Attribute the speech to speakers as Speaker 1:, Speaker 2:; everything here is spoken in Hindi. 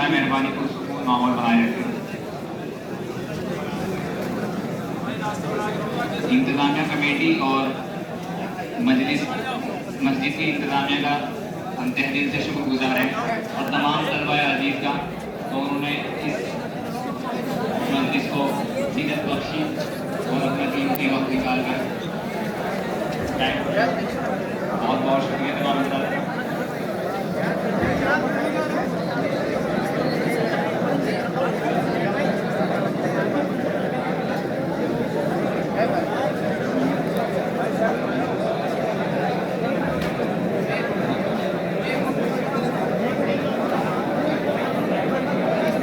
Speaker 1: बरए मेहरबानी पुरसुकून माहौल बनाए रखें। इंतजामिया कमेटी और मस्जिद की इंतजामिया का हम तहे दिल से शुक्रगुजार हैं और तमाम तलबा